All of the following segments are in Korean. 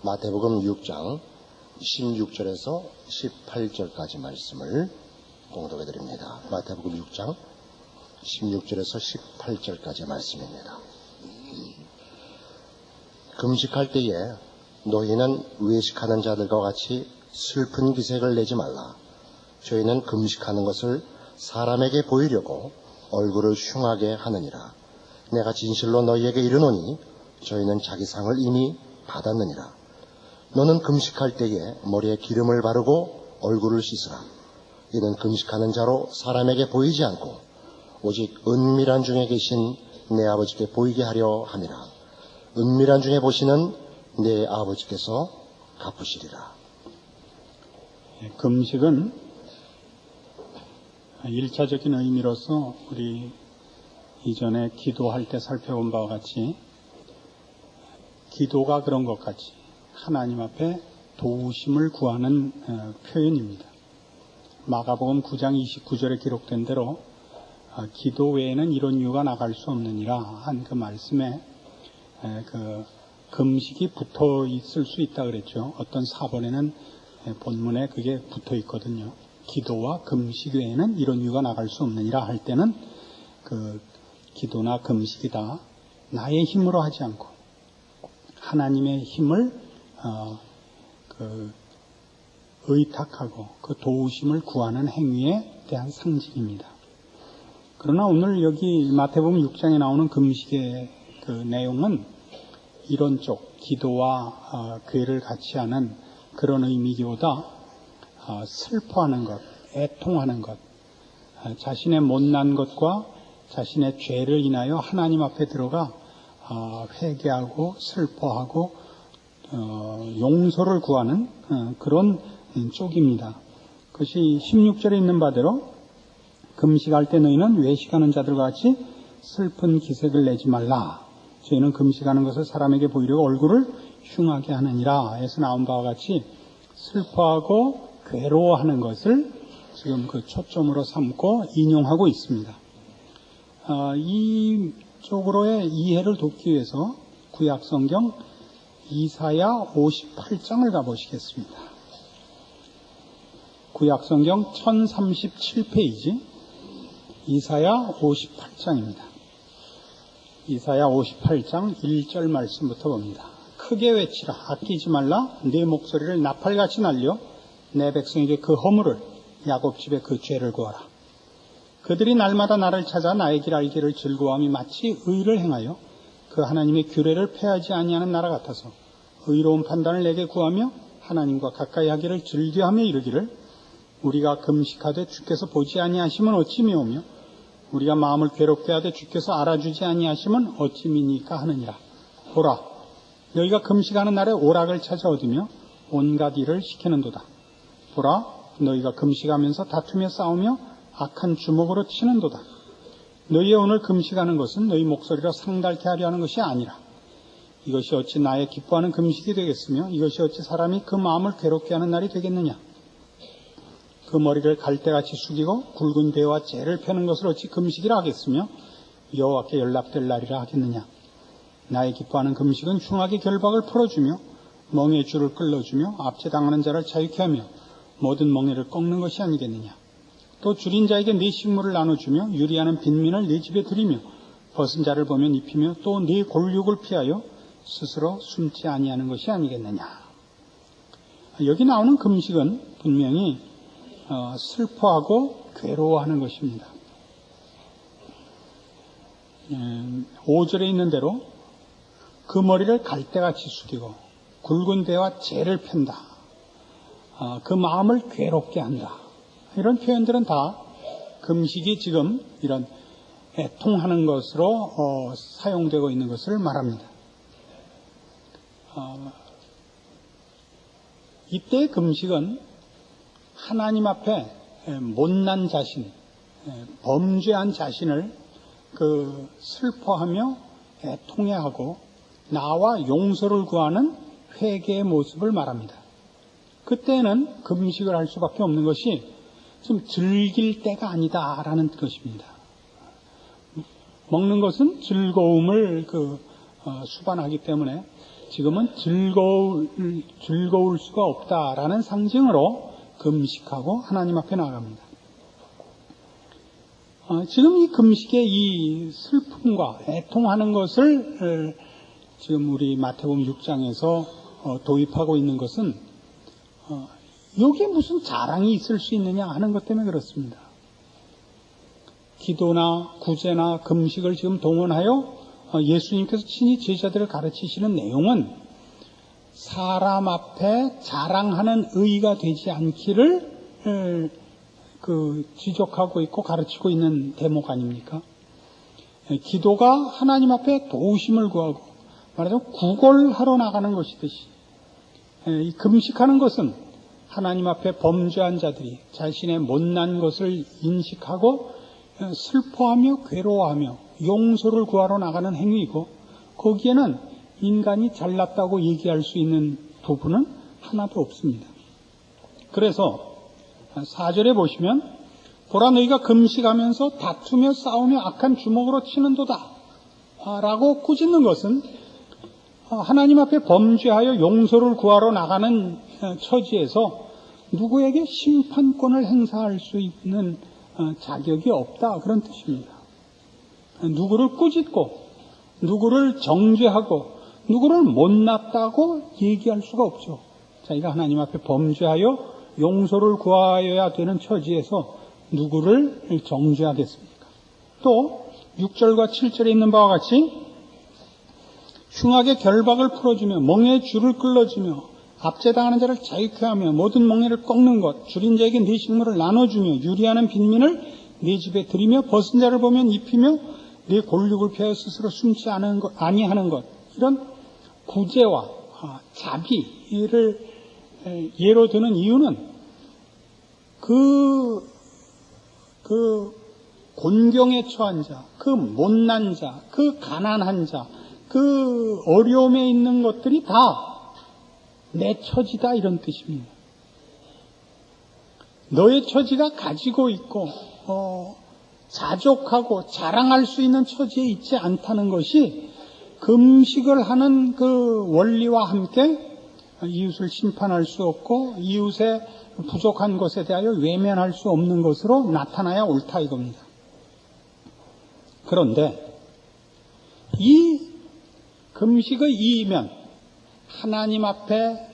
마태복음 6장 16절에서 18절까지 말씀을 봉독해 드립니다. 마태복음 6장 16절에서 18절까지 말씀입니다. 금식할 때에 너희는 외식하는 자들과 같이 슬픈 기색을 내지 말라. 저희는 금식하는 것을 사람에게 보이려고 얼굴을 흉하게 하느니라. 내가 진실로 너희에게 이르노니 저희는 자기 상을 이미 받았느니라. 너는 금식할 때에 머리에 기름을 바르고 얼굴을 씻으라. 이는 금식하는 자로 사람에게 보이지 않고 오직 은밀한 중에 계신 내 아버지께 보이게 하려 함이라. 은밀한 중에 보시는 내 아버지께서 갚으시리라. 금식은 1차적인 의미로서 우리 이전에 기도할 때 살펴본 바와 같이 기도가 그런 것 같이 하나님 앞에 도우심을 구하는 표현입니다. 마가복음 9장 29절에 기록된 대로 기도 외에는 이런 이유가 나갈 수 없느니라 한 그 말씀에 금식이 붙어 있을 수 있다 그랬죠. 어떤 사본에는 본문에 그게 붙어 있거든요. 기도와 금식 외에는 이런 이유가 나갈 수 없느니라 할 때는 기도나 금식이다 나의 힘으로 하지 않고 하나님의 힘을 의탁하고 그 도우심을 구하는 행위에 대한 상징입니다. 그러나 오늘 여기 마태복음 6장에 나오는 금식의 그 내용은 이런 쪽 기도와 괴를 같이 하는 그런 의미기보다 슬퍼하는 것, 애통하는 것, 자신의 못난 것과 자신의 죄를 인하여 하나님 앞에 들어가 회개하고 슬퍼하고 용서를 구하는 그런 쪽입니다. 그것이 16절에 있는 바대로 금식할 때 너희는 외식하는 자들과 같이 슬픈 기색을 내지 말라. 저희는 금식하는 것을 사람에게 보이려고 얼굴을 흉하게 하느니라 해서 나온 바와 같이 슬퍼하고 괴로워하는 것을 지금 그 초점으로 삼고 인용하고 있습니다. 이 쪽으로의 이해를 돕기 위해서 구약성경 이사야 58장을 가보시겠습니다. 구약성경 1037페이지 이사야 58장입니다. 이사야 58장 1절 말씀부터 봅니다. 크게 외치라. 아끼지 말라. 내 목소리를 나팔같이 날려 내 백성에게 그 허물을 야곱집에 그 죄를 구하라. 그들이 날마다 나를 찾아 나의 길 알기를 즐거워함이 마치 의를 행하여 그 하나님의 규례를 폐하지 아니하는 나라 같아서 의로운 판단을 내게 구하며 하나님과 가까이 하기를 즐겨하며 이르기를 우리가 금식하되 주께서 보지 아니하시면 어찌 미오며 우리가 마음을 괴롭게 하되 주께서 알아주지 아니하시면 어찌 미니까 하느니라. 보라, 너희가 금식하는 날에 오락을 찾아 얻으며 온갖 일을 시키는도다. 보라, 너희가 금식하면서 다투며 싸우며 악한 주먹으로 치는도다. 너희의 오늘 금식하는 것은 너희 목소리로 상달케 하려 하는 것이 아니라 이것이 어찌 나의 기뻐하는 금식이 되겠으며 이것이 어찌 사람이 그 마음을 괴롭게 하는 날이 되겠느냐. 그 머리를 갈대같이 숙이고 굵은 배와 재를 펴는 것을 어찌 금식이라 하겠으며 여호와께 연락될 날이라 하겠느냐. 나의 기뻐하는 금식은 흉하게 결박을 풀어주며 멍에 줄을 끌어주며 압제당하는 자를 자유케 하며 모든 멍에를 꺾는 것이 아니겠느냐. 또 줄인 자에게 네 식물을 나눠주며 유리하는 빈민을 네 집에 들이며 벗은 자를 보면 입히며 또 네 골육을 피하여 스스로 숨지 아니하는 것이 아니겠느냐. 여기 나오는 금식은 분명히 슬퍼하고 괴로워하는 것입니다. 5절에 있는 대로 그 머리를 갈대같이 숙이고 굵은 배와 재를 편다. 그 마음을 괴롭게 한다. 이런 표현들은 다 금식이 지금 이런 애통하는 것으로 사용되고 있는 것을 말합니다. 이때의 금식은 하나님 앞에 못난 자신, 범죄한 자신을 슬퍼하며 애통해하고 나와 용서를 구하는 회개의 모습을 말합니다. 그때는 금식을 할 수밖에 없는 것이 좀 즐길 때가 아니다라는 것입니다. 먹는 것은 즐거움을 수반하기 때문에 지금은 즐거울 수가 없다라는 상징으로 금식하고 하나님 앞에 나아갑니다. 지금 이 금식의 이 슬픔과 애통하는 것을 지금 우리 마태복음 6장에서 도입하고 있는 것은 여기에 무슨 자랑이 있을 수 있느냐 하는 것 때문에 그렇습니다. 기도나 구제나 금식을 지금 동원하여 예수님께서 친히 제자들을 가르치시는 내용은 사람 앞에 자랑하는 의가 되지 않기를 지적하고 있고 가르치고 있는 대목 아닙니까? 기도가 하나님 앞에 도우심을 구하고 말하자면 구걸하러 나가는 것이듯이 이 금식하는 것은 하나님 앞에 범죄한 자들이 자신의 못난 것을 인식하고 슬퍼하며 괴로워하며 용서를 구하러 나가는 행위이고 거기에는 인간이 잘났다고 얘기할 수 있는 부분은 하나도 없습니다. 그래서 4절에 보시면 보라 너희가 금식하면서 다투며 싸우며 악한 주먹으로 치는도다 라고 꾸짖는 것은 하나님 앞에 범죄하여 용서를 구하러 나가는 처지에서 누구에게 심판권을 행사할 수 있는 자격이 없다 그런 뜻입니다. 누구를 꾸짖고 누구를 정죄하고 누구를 못났다고 얘기할 수가 없죠. 자기가 하나님 앞에 범죄하여 용서를 구하여야 되는 처지에서 누구를 정죄하겠습니까? 또 6절과 7절에 있는 바와 같이 흉악의 결박을 풀어주며 멍에의 줄을 끌어주며 압제당하는 자를 자유케 하며 모든 멍에를 꺾는 것, 줄인 자에게 네 식물을 나눠주며 유리하는 빈민을 네 집에 들이며 벗은 자를 보면 입히며 네 골육을 피하여 스스로 숨지 아니하는 것, 이런 구제와 자비를 예로 드는 이유는 그 곤경에 처한 자, 그 못난 자, 그 가난한 자, 그 어려움에 있는 것들이 다 내 처지다 이런 뜻입니다. 너의 처지가 가지고 있고 자족하고 자랑할 수 있는 처지에 있지 않다는 것이 금식을 하는 그 원리와 함께 이웃을 심판할 수 없고 이웃의 부족한 것에 대하여 외면할 수 없는 것으로 나타나야 옳다 이겁니다. 그런데 이 금식의 이면 하나님 앞에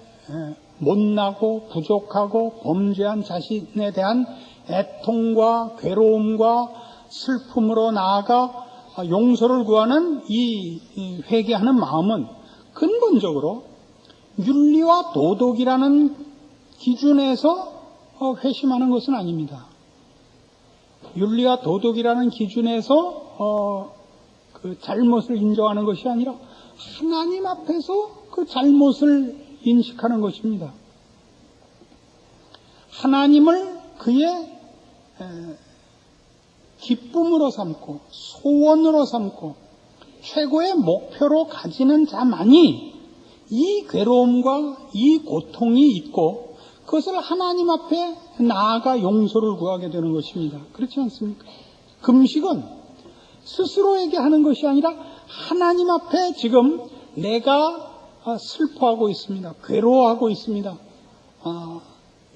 못나고 부족하고 범죄한 자신에 대한 애통과 괴로움과 슬픔으로 나아가 용서를 구하는 이 회개하는 마음은 근본적으로 윤리와 도덕이라는 기준에서 회심하는 것은 아닙니다. 윤리와 도덕이라는 기준에서 그 잘못을 인정하는 것이 아니라 하나님 앞에서 그 잘못을 인식하는 것입니다. 하나님을 그의 기쁨으로 삼고 소원으로 삼고 최고의 목표로 가지는 자만이 이 괴로움과 이 고통이 있고 그것을 하나님 앞에 나아가 용서를 구하게 되는 것입니다. 그렇지 않습니까? 금식은 스스로에게 하는 것이 아니라 하나님 앞에 지금 내가 슬퍼하고 있습니다. 괴로워하고 있습니다.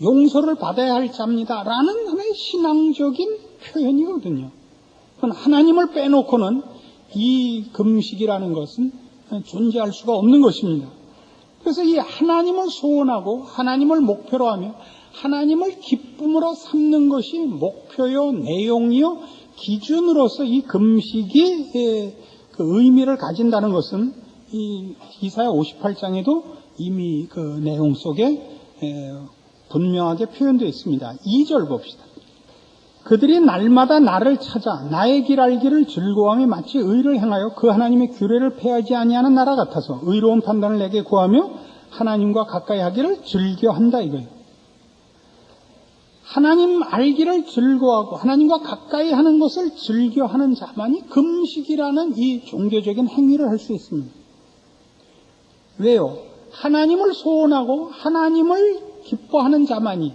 용서를 받아야 할 자입니다. 라는 하나의 신앙적인 표현이거든요. 하나님을 빼놓고는 이 금식이라는 것은 존재할 수가 없는 것입니다. 그래서 이 하나님을 소원하고 하나님을 목표로 하며 하나님을 기쁨으로 삼는 것이 목표요, 내용이요, 기준으로서 이 금식이 그 의미를 가진다는 것은 이 이사야 58장에도 이미 그 내용 속에 분명하게 표현되어 있습니다. 2절 봅시다. 그들이 날마다 나를 찾아 나의 길 알기를 즐거워하며 마치 의를 행하여 그 하나님의 규례를 폐하지 아니하는 나라 같아서 의로운 판단을 내게 구하며 하나님과 가까이 하기를 즐겨한다 이거예요. 하나님 알기를 즐거워하고 하나님과 가까이 하는 것을 즐겨하는 자만이 금식이라는 이 종교적인 행위를 할 수 있습니다. 왜요? 하나님을 소원하고 하나님을 기뻐하는 자만이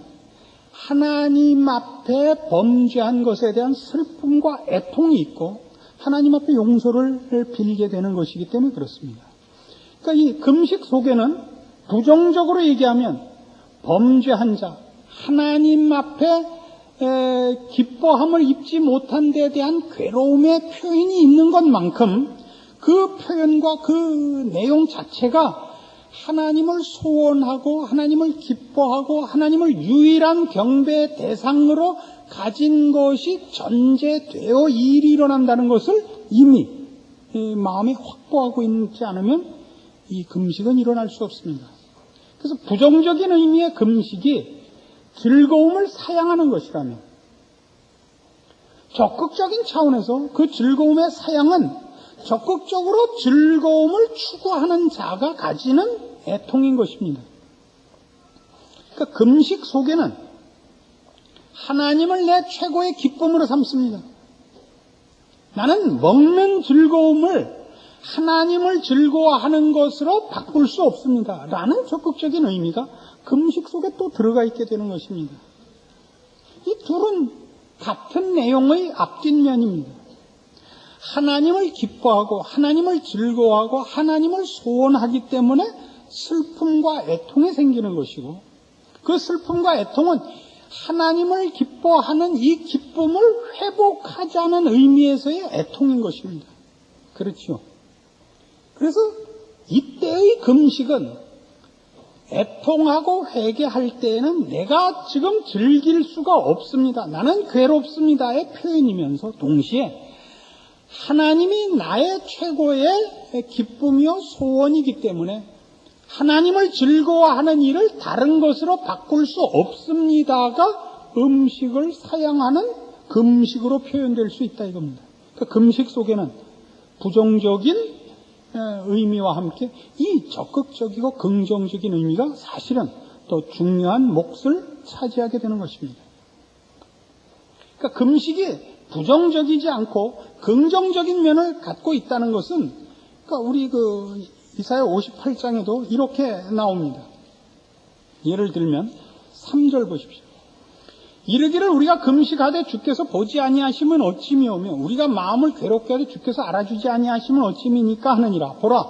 하나님 앞에 범죄한 것에 대한 슬픔과 애통이 있고 하나님 앞에 용서를 빌게 되는 것이기 때문에 그렇습니다. 그러니까 이 금식 속에는 부정적으로 얘기하면 범죄한 자, 하나님 앞에 기뻐함을 입지 못한 데 대한 괴로움의 표현이 있는 것만큼 그 표현과 그 내용 자체가 하나님을 소원하고 하나님을 기뻐하고 하나님을 유일한 경배의 대상으로 가진 것이 전제되어 이 일이 일어난다는 것을 이미 마음에 확보하고 있지 않으면 이 금식은 일어날 수 없습니다. 그래서 부정적인 의미의 금식이 즐거움을 사양하는 것이라면 적극적인 차원에서 그 즐거움의 사양은 적극적으로 즐거움을 추구하는 자가 가지는 애통인 것입니다. 그러니까 금식 속에는 하나님을 내 최고의 기쁨으로 삼습니다. 나는 먹는 즐거움을 하나님을 즐거워하는 것으로 바꿀 수 없습니다. 라는 적극적인 의미가 금식 속에 또 들어가 있게 되는 것입니다. 이 둘은 같은 내용의 앞뒷면입니다. 하나님을 기뻐하고 하나님을 즐거워하고 하나님을 소원하기 때문에 슬픔과 애통이 생기는 것이고 그 슬픔과 애통은 하나님을 기뻐하는 이 기쁨을 회복하자는 의미에서의 애통인 것입니다. 그렇죠? 그래서 이때의 금식은 애통하고 회개할 때에는 내가 지금 즐길 수가 없습니다. 나는 괴롭습니다의 표현이면서 동시에 하나님이 나의 최고의 기쁨이요 소원이기 때문에 하나님을 즐거워하는 일을 다른 것으로 바꿀 수 없습니다가 음식을 사양하는 금식으로 표현될 수 있다 이겁니다. 그러니까 금식 속에는 부정적인 의미와 함께 이 적극적이고 긍정적인 의미가 사실은 더 중요한 몫을 차지하게 되는 것입니다. 그러니까 금식이 부정적이지 않고 긍정적인 면을 갖고 있다는 것은 그러니까 우리 이사야 58장에도 이렇게 나옵니다. 예를 들면 3절 보십시오. 이르기를 우리가 금식하되 주께서 보지 아니하시면 어찌미오며 우리가 마음을 괴롭게 하되 주께서 알아주지 아니하시면 어찌미니까 하느니라. 보라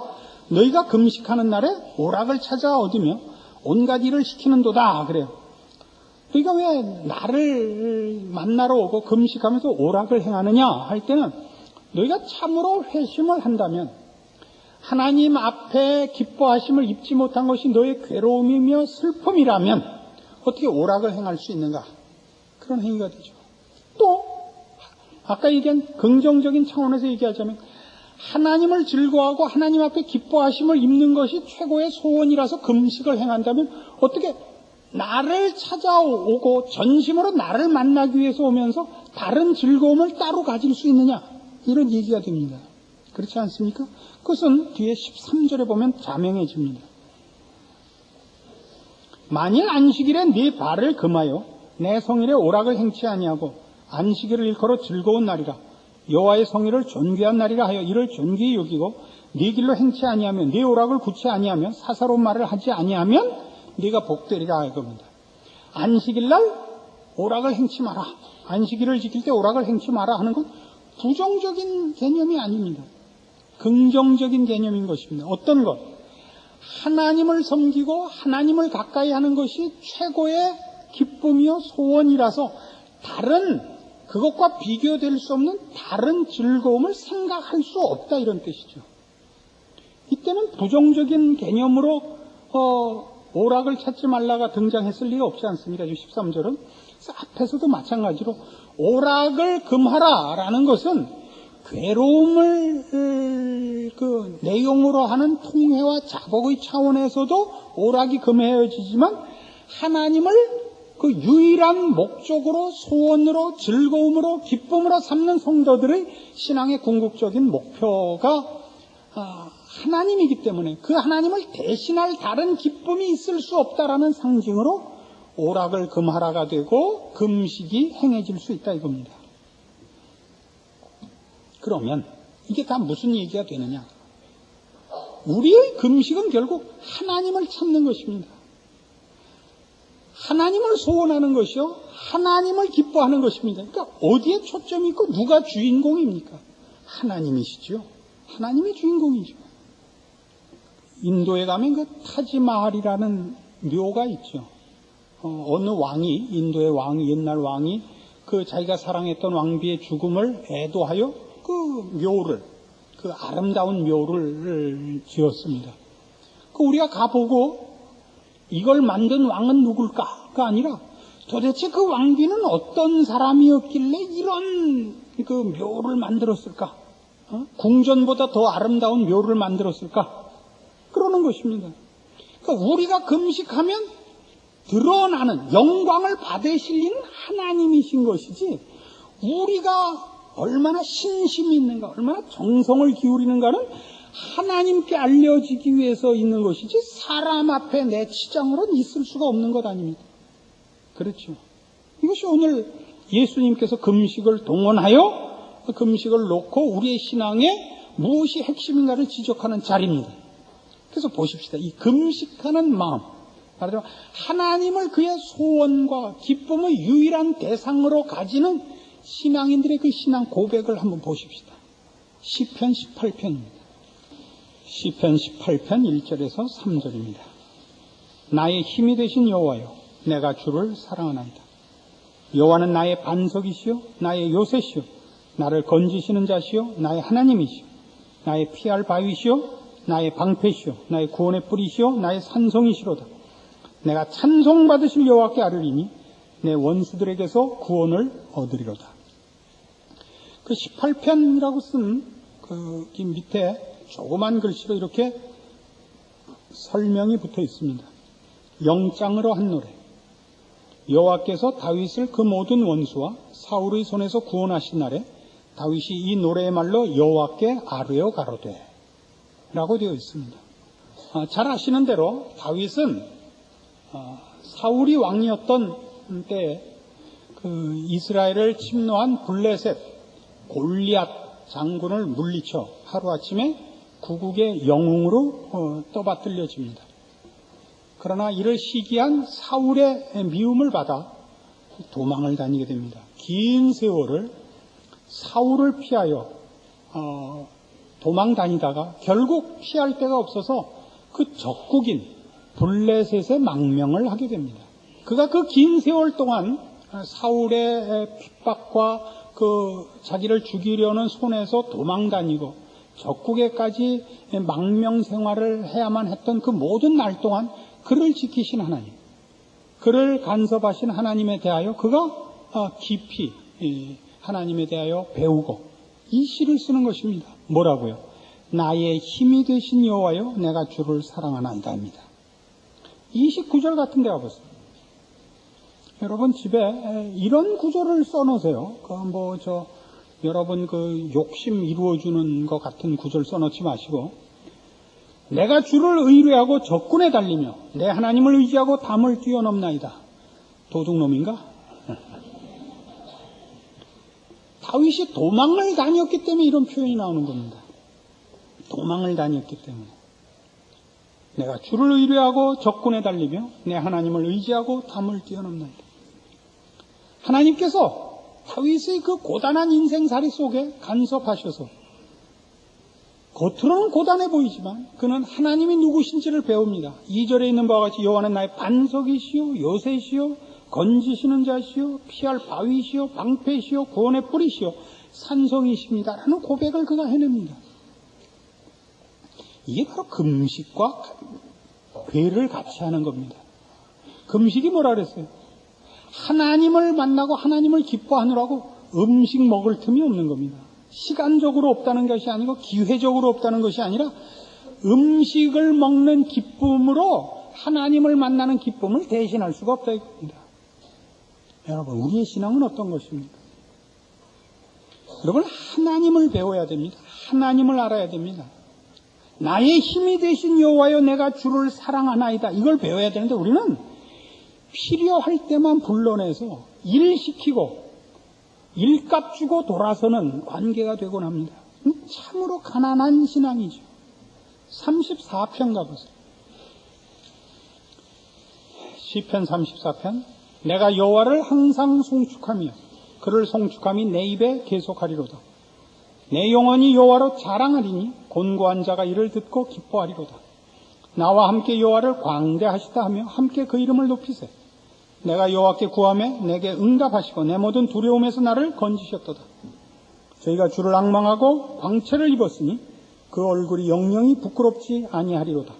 너희가 금식하는 날에 오락을 찾아 얻으며 온갖 일을 시키는도다 그래요. 너희가 왜 나를 만나러 오고 금식하면서 오락을 행하느냐 할 때는 너희가 참으로 회심을 한다면 하나님 앞에 기뻐하심을 입지 못한 것이 너의 괴로움이며 슬픔이라면 어떻게 오락을 행할 수 있는가? 그런 행위가 되죠. 또 아까 얘기한 긍정적인 차원에서 얘기하자면 하나님을 즐거워하고 하나님 앞에 기뻐하심을 입는 것이 최고의 소원이라서 금식을 행한다면 어떻게 나를 찾아오고 전심으로 나를 만나기 위해서 오면서 다른 즐거움을 따로 가질 수 있느냐? 이런 얘기가 됩니다. 그렇지 않습니까? 그것은 뒤에 13절에 보면 자명해집니다. 만일 안식일에 네 발을 금하여 내 성일에 오락을 행치 아니하고 안식일을 일컬어 즐거운 날이라 여호와의 성일을 존귀한 날이라 하여 이를 존귀히 여기고 네 길로 행치 아니하면 네 오락을 굳지 아니하면 사사로운 말을 하지 아니하면 네가 복되리라 할 겁니다. 안식일날 오락을 행치 마라. 안식일을 지킬 때 오락을 행치 마라 하는 건 부정적인 개념이 아닙니다. 긍정적인 개념인 것입니다. 어떤 것? 하나님을 섬기고 하나님을 가까이 하는 것이 최고의 기쁨이요 소원이라서 다른 그것과 비교될 수 없는 다른 즐거움을 생각할 수 없다 이런 뜻이죠. 이때는 부정적인 개념으로 오락을 찾지 말라가 등장했을 리가 없지 않습니다. 13절은 앞에서도 마찬가지로 오락을 금하라라는 것은 괴로움을 그 내용으로 하는 통회와 자복의 차원에서도 오락이 금해지지만 하나님을 그 유일한 목적으로 소원으로 즐거움으로 기쁨으로 삼는 성도들의 신앙의 궁극적인 목표가 하나님이기 때문에 그 하나님을 대신할 다른 기쁨이 있을 수 없다라는 상징으로 오락을 금하라가 되고 금식이 행해질 수 있다 이겁니다. 그러면 이게 다 무슨 얘기가 되느냐? 우리의 금식은 결국 하나님을 찾는 것입니다. 하나님을 소원하는 것이요 하나님을 기뻐하는 것입니다. 그러니까 어디에 초점이 있고 누가 주인공입니까? 하나님이시죠. 하나님이 주인공이죠. 인도에 가면 그 타지마할이라는 묘가 있죠. 어느 왕이, 인도의 왕이, 옛날 왕이 그 자기가 사랑했던 왕비의 죽음을 애도하여 그 묘를, 그 아름다운 묘를 지었습니다. 그 우리가 가보고 이걸 만든 왕은 누굴까가 아니라 도대체 그 왕비는 어떤 사람이었길래 이런 그 묘를 만들었을까? 궁전보다 더 아름다운 묘를 만들었을까? 그러는 것입니다. 그러니까 우리가 금식하면 드러나는 영광을 받으실 이는 하나님이신 것이지, 우리가 얼마나 신심이 있는가, 얼마나 정성을 기울이는가는 하나님께 알려지기 위해서 있는 것이지 사람 앞에 내 치장으로는 있을 수가 없는 것 아닙니까? 그렇죠. 이것이 오늘 예수님께서 금식을 동원하여 금식을 놓고 우리의 신앙에 무엇이 핵심인가를 지적하는 자리입니다. 그래서 보십시다. 이 금식하는 마음, 말하자면 하나님을 그의 소원과 기쁨의 유일한 대상으로 가지는 신앙인들의 그 신앙 고백을 한번 보십시다. 시편 18편입니다. 시편 18편 1절에서 3절입니다. 나의 힘이 되신 여호와여, 내가 주를 사랑하나이다. 여호와는 나의 반석이시요 나의 요새시요 나를 건지시는 자시요 나의 하나님이시요 나의 피할 바위시요 나의 방패시요 나의 구원의 뿌리시요 나의 산성이시로다. 내가 찬송받으실 여호와께 아뢰리니 내 원수들에게서 구원을 얻으리로다. 그 18편이라고 쓴 그 밑에 조그만 글씨로 이렇게 설명이 붙어 있습니다. 영장으로 한 노래. 여호와께서 다윗을 그 모든 원수와 사울의 손에서 구원하신 날에 다윗이 이 노래의 말로 여호와께 아뢰어 가로되 라고 되어 있습니다. 잘 아시는 대로 다윗은 사울이 왕이었던 때에 그 이스라엘을 침노한 블레셋 골리앗 장군을 물리쳐 하루아침에 구국의 영웅으로 떠받들려집니다. 그러나 이를 시기한 사울의 미움을 받아 도망을 다니게 됩니다. 긴 세월을 사울을 피하여 도망 다니다가 결국 피할 데가 없어서 그 적국인 블레셋의 망명을 하게 됩니다. 그가 그 긴 세월 동안 사울의 핍박과 그 자기를 죽이려는 손에서 도망 다니고 적국에까지 망명 생활을 해야만 했던 그 모든 날 동안 그를 지키신 하나님, 그를 간섭하신 하나님에 대하여 그가 깊이 하나님에 대하여 배우고 이 시를 쓰는 것입니다. 뭐라고요? 나의 힘이 되신 여호와여, 내가 주를 사랑하나이다 합니다. 29절 같은 데 가보세요. 여러분 집에 이런 구절을 써놓으세요. 여러분 그 욕심 이루어주는 것 같은 구절 써놓지 마시고, 내가 주를 의뢰하고 적군에 달리며 내 하나님을 의지하고 담을 뛰어넘나이다. 도둑놈인가? 다윗이 도망을 다녔기 때문에 이런 표현이 나오는 겁니다. 도망을 다녔기 때문에. 내가 주를 의뢰하고 적군에 달리며 내 하나님을 의지하고 담을 뛰어넘나이다. 하나님께서 다윗의 그 고단한 인생살이 속에 간섭하셔서 겉으로는 고단해 보이지만 그는 하나님이 누구신지를 배웁니다. 2절에 있는 바와 같이 여호와는 나의 반석이시요 요새시요 건지시는 자시요 피할 바위시요 방패시요 구원의 뿌리시요 산성이십니다 라는 고백을 그가 해냅니다. 이게 바로 금식과 괴를 같이 하는 겁니다. 금식이 뭐라 그랬어요? 하나님을 만나고 하나님을 기뻐하느라고 음식 먹을 틈이 없는 겁니다. 시간적으로 없다는 것이 아니고 기회적으로 없다는 것이 아니라 음식을 먹는 기쁨으로 하나님을 만나는 기쁨을 대신할 수가 없다 이겁니다. 여러분, 우리의 신앙은 어떤 것입니까? 여러분, 하나님을 배워야 됩니다. 하나님을 알아야 됩니다. 나의 힘이 되신 여호와여, 내가 주를 사랑하나이다. 이걸 배워야 되는데 우리는 필요할 때만 불러내서 일시키고 일값 주고 돌아서는 관계가 되곤 합니다. 참으로 가난한 신앙이죠. 34편 가보세요. 시편 34편. 내가 여호와를 항상 송축하며 그를 송축함이 내 입에 계속하리로다. 내 영혼이 여호와로 자랑하리니 곤고한 자가 이를 듣고 기뻐하리로다. 나와 함께 여호와를 광대하시다 하며 함께 그 이름을 높이세. 내가 여호와께 구하매 내게 응답하시고 내 모든 두려움에서 나를 건지셨도다. 저희가 주를 앙망하고 광채를 입었으니 그 얼굴이 영영이 부끄럽지 아니하리로다.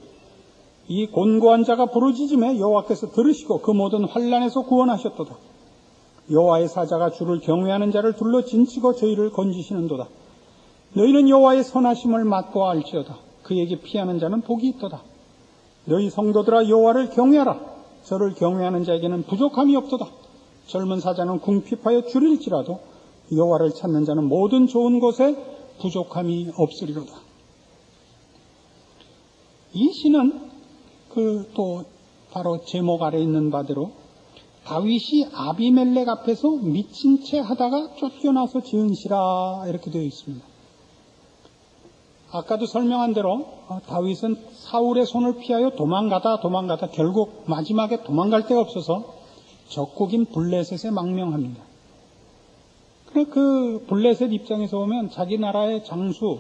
이 곤고한 자가 부르짖음에 여호와께서 들으시고 그 모든 환난에서 구원하셨도다. 여호와의 사자가 주를 경외하는 자를 둘러 진치고 저희를 건지시는도다. 너희는 여호와의 선하심을 맛보아 알지어다. 그에게 피하는 자는 복이 있도다. 너희 성도들아 여호와를 경외하라. 저를 경외하는 자에게는 부족함이 없도다. 젊은 사자는 궁핍하여 줄일지라도 여호와를 찾는 자는 모든 좋은 것에 부족함이 없으리로다. 이 시는 또 바로 제목 아래 있는 바대로 다윗이 아비멜렉 앞에서 미친 채 하다가 쫓겨나서 지은 시라 이렇게 되어 있습니다. 아까도 설명한 대로 다윗은 사울의 손을 피하여 도망가다 결국 마지막에 도망갈 데가 없어서 적국인 블레셋에 망명합니다. 그 블레셋 입장에서 보면 자기 나라의 장수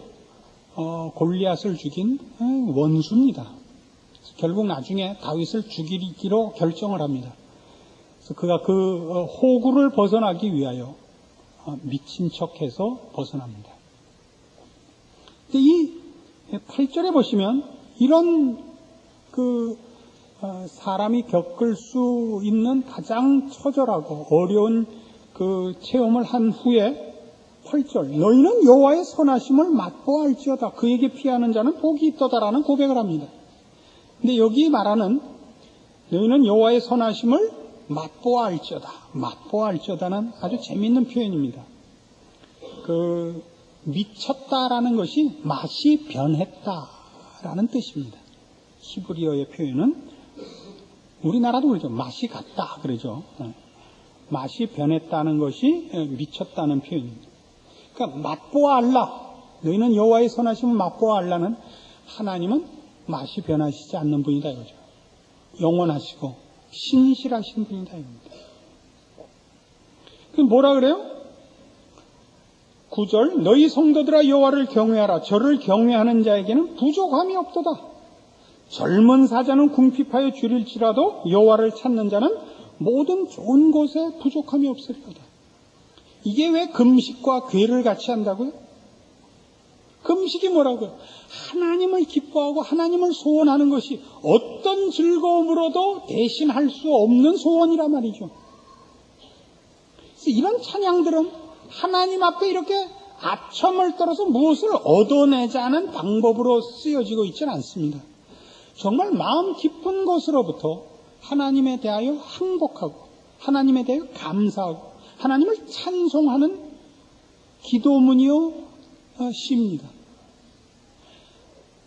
골리앗을 죽인 원수입니다. 결국 나중에 다윗을 죽이기로 결정을 합니다. 그래서 그가 그 호구를 벗어나기 위하여 미친 척해서 벗어납니다. 근데 이 8절에 보시면 이런 사람이 겪을 수 있는 가장 처절하고 어려운 그 체험을 한 후에 8절 너희는 여호와의 선하심을 맛보아 알지어다. 그에게 피하는 자는 복이 있도다라는 고백을 합니다. 근데 여기 말하는 너희는 여호와의 선하심을 맛보아 알지어다. 맛보아 알지어다는 아주 재미있는 표현입니다. 미쳤다라는 것이 맛이 변했다라는 뜻입니다. 히브리어의 표현은 우리나라도 그러죠. 맛이 갔다 그러죠. 맛이 변했다는 것이 미쳤다는 표현입니다. 그러니까 맛보아 알라. 너희는 여호와의 선하심을 맛보아 알라는 하나님은 맛이 변하시지 않는 분이다 이거죠. 영원하시고 신실하신 분이다 이겁니다. 그럼 뭐라 그래요? 9절 너희 성도들아 여호와를 경외하라. 저를 경외하는 자에게는 부족함이 없도다. 젊은 사자는 궁핍하여 줄일지라도 여호와를 찾는 자는 모든 좋은 것에 부족함이 없으리로다. 이게 왜 금식과 궤를 같이 한다고요? 금식이 뭐라고요? 하나님을 기뻐하고 하나님을 소원하는 것이 어떤 즐거움으로도 대신할 수 없는 소원이란 말이죠. 그래서 이런 찬양들은 하나님 앞에 이렇게 아첨을 떨어서 무엇을 얻어내자는 방법으로 쓰여지고 있지는 않습니다. 정말 마음 깊은 것으로부터 하나님에 대하여 항복하고 하나님에 대하여 감사하고 하나님을 찬송하는 기도문이요 시입니다.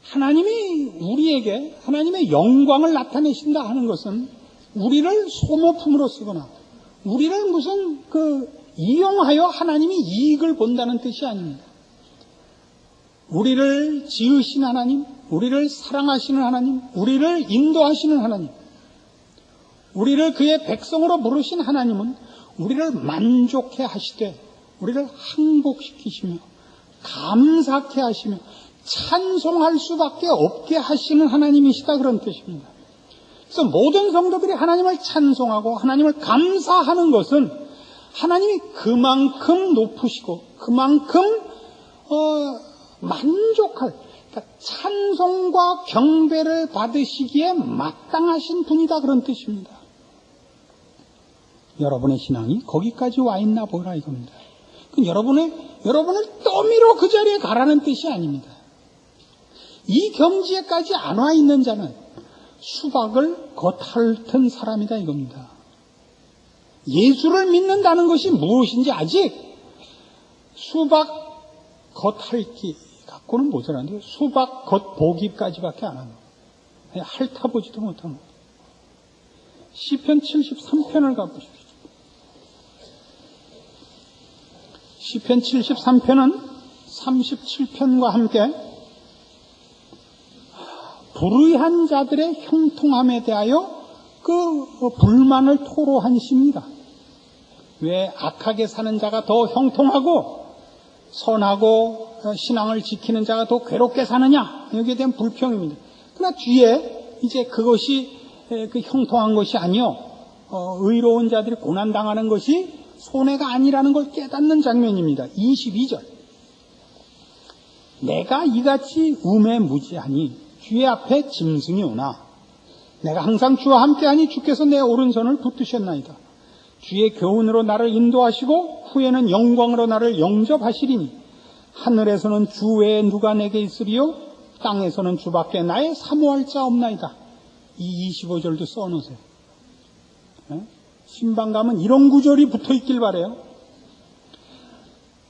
하나님이 우리에게 하나님의 영광을 나타내신다 하는 것은 우리를 소모품으로 쓰거나 우리를 무슨 이용하여 하나님이 이익을 본다는 뜻이 아닙니다. 우리를 지으신 하나님, 우리를 사랑하시는 하나님, 우리를 인도하시는 하나님, 우리를 그의 백성으로 부르신 하나님은 우리를 만족해 하시되 우리를 항복시키시며 감사케 하시며 찬송할 수밖에 없게 하시는 하나님이시다 그런 뜻입니다. 그래서 모든 성도들이 하나님을 찬송하고 하나님을 감사하는 것은 하나님이 그만큼 높으시고 그만큼 만족할 그러니까 찬송과 경배를 받으시기에 마땅하신 분이다 그런 뜻입니다. 여러분의 신앙이 거기까지 와 있나 보라 이겁니다. 여러분을 떠미로 그 자리에 가라는 뜻이 아닙니다. 이 경지에까지 안 와 있는 자는 수박을 겉핥은 사람이다 이겁니다. 예수를 믿는다는 것이 무엇인지 아직 수박 겉핥기 갖고는 모자란데 수박 겉보기까지밖에 안 합니다. 핥아보지도 못합니다. 시편 73편을 가보십시오. 시편 73편은 37편과 함께 불의한 자들의 형통함에 대하여 그 불만을 토로한 시입니다. 왜 악하게 사는 자가 더 형통하고 선하고 신앙을 지키는 자가 더 괴롭게 사느냐? 여기에 대한 불평입니다. 그러나 뒤에 이제 그것이 그 형통한 것이 아니요, 의로운 자들이 고난당하는 것이 손해가 아니라는 걸 깨닫는 장면입니다. 22절. 내가 이같이 우매무지하니 주의 앞에 짐승이 오나 내가 항상 주와 함께하니 주께서 내 오른손을 붙드셨나이다. 주의 교훈으로 나를 인도하시고 후에는 영광으로 나를 영접하시리니 하늘에서는 주 외에 누가 내게 있으리요 땅에서는 주밖에 나의 사모할 자 없나이다. 이 25절도 써놓으세요. 신방가면 이런 구절이 붙어있길 바라요.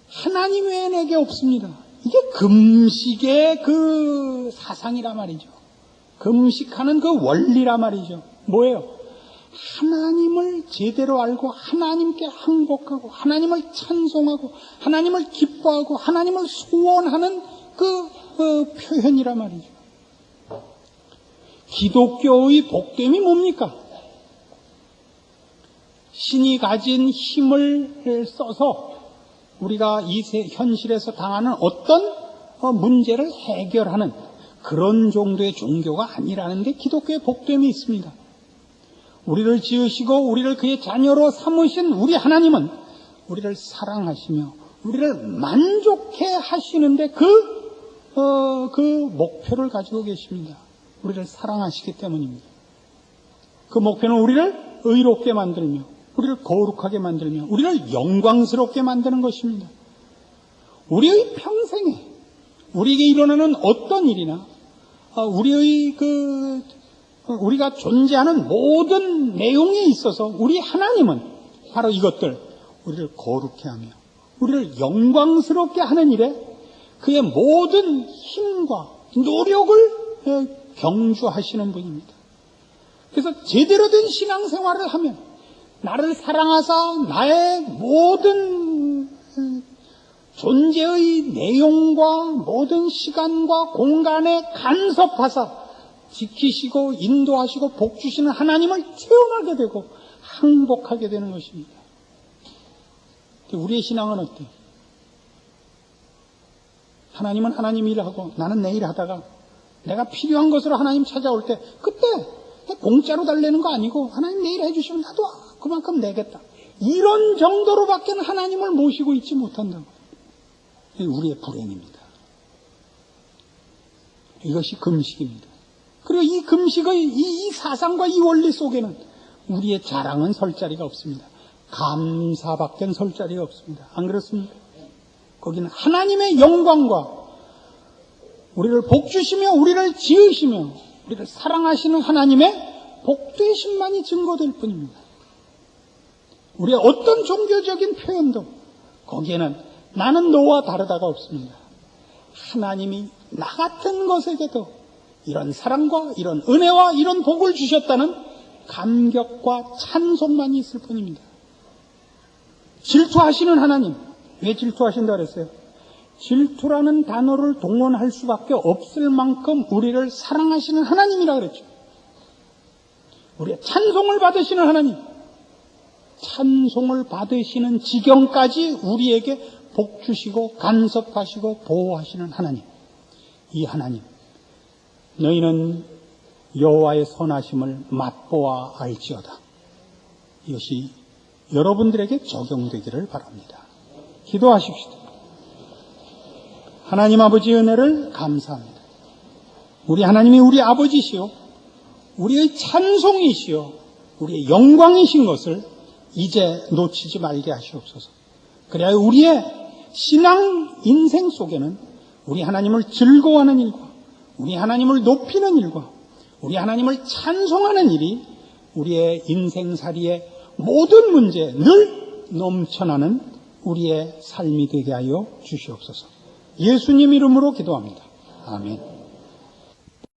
하나님 외에 내게 없습니다. 이게 금식의 그 사상이라 말이죠. 금식하는 그 원리라 말이죠. 뭐예요? 하나님을 제대로 알고 하나님께 항복하고 하나님을 찬송하고 하나님을 기뻐하고 하나님을 소원하는 그 표현이라 말이죠. 기독교의 복됨이 뭡니까? 신이 가진 힘을 써서 우리가 이 현실에서 당하는 어떤 문제를 해결하는 그런 정도의 종교가 아니라는 데 기독교의 복됨이 있습니다. 우리를 지으시고 우리를 그의 자녀로 삼으신 우리 하나님은 우리를 사랑하시며 우리를 만족해 하시는데 그 목표를 가지고 계십니다. 우리를 사랑하시기 때문입니다. 그 목표는 우리를 의롭게 만들며 우리를 거룩하게 만들며 우리를 영광스럽게 만드는 것입니다. 우리의 평생에 우리에게 일어나는 어떤 일이나 우리가 존재하는 모든 내용에 있어서 우리 하나님은 바로 이것들, 우리를 거룩해 하며 우리를 영광스럽게 하는 일에 그의 모든 힘과 노력을 경주하시는 분입니다. 그래서 제대로 된 신앙생활을 하면 나를 사랑하사 나의 모든 존재의 내용과 모든 시간과 공간에 간섭하사 지키시고 인도하시고 복주시는 하나님을 체험하게 되고 항복하게 되는 것입니다. 우리의 신앙은 어때요? 하나님은 하나님 일하고 나는 내 일하다가 내가 필요한 것으로 하나님 찾아올 때 그때 공짜로 달래는 거 아니고 하나님 내 일 해주시면 나도 그만큼 내겠다. 이런 정도로밖에는 하나님을 모시고 있지 못한다고. 우리의 불행입니다. 이것이 금식입니다. 그리고 이 금식의 이 사상과 이 원리 속에는 우리의 자랑은 설 자리가 없습니다. 감사밖엔 설 자리가 없습니다. 안 그렇습니까? 거기는 하나님의 영광과 우리를 복주시며 우리를 지으시며 우리를 사랑하시는 하나님의 복되심만이 증거될 뿐입니다. 우리의 어떤 종교적인 표현도 거기에는 나는 너와 다르다가 없습니다. 하나님이 나 같은 것에게도 이런 사랑과 이런 은혜와 이런 복을 주셨다는 감격과 찬송만이 있을 뿐입니다. 질투하시는 하나님, 왜 질투하신다 그랬어요? 질투라는 단어를 동원할 수밖에 없을 만큼 우리를 사랑하시는 하나님이라 그랬죠. 우리의 찬송을 받으시는 하나님, 찬송을 받으시는 지경까지 우리에게 복 주시고 간섭하시고 보호하시는 하나님. 이 하나님, 너희는 여호와의 선하심을 맛보아 알지어다. 이것이 여러분들에게 적용되기를 바랍니다. 기도하십시오. 하나님 아버지 은혜를 감사합니다. 우리 하나님이 우리 아버지시요 우리의 찬송이시요 우리의 영광이신 것을 이제 놓치지 말게 하시옵소서. 그래야 우리의 신앙 인생 속에는 우리 하나님을 즐거워하는 일과 우리 하나님을 높이는 일과 우리 하나님을 찬송하는 일이 우리의 인생살이의 모든 문제에 늘 넘쳐나는 우리의 삶이 되게 하여 주시옵소서. 예수님 이름으로 기도합니다. 아멘.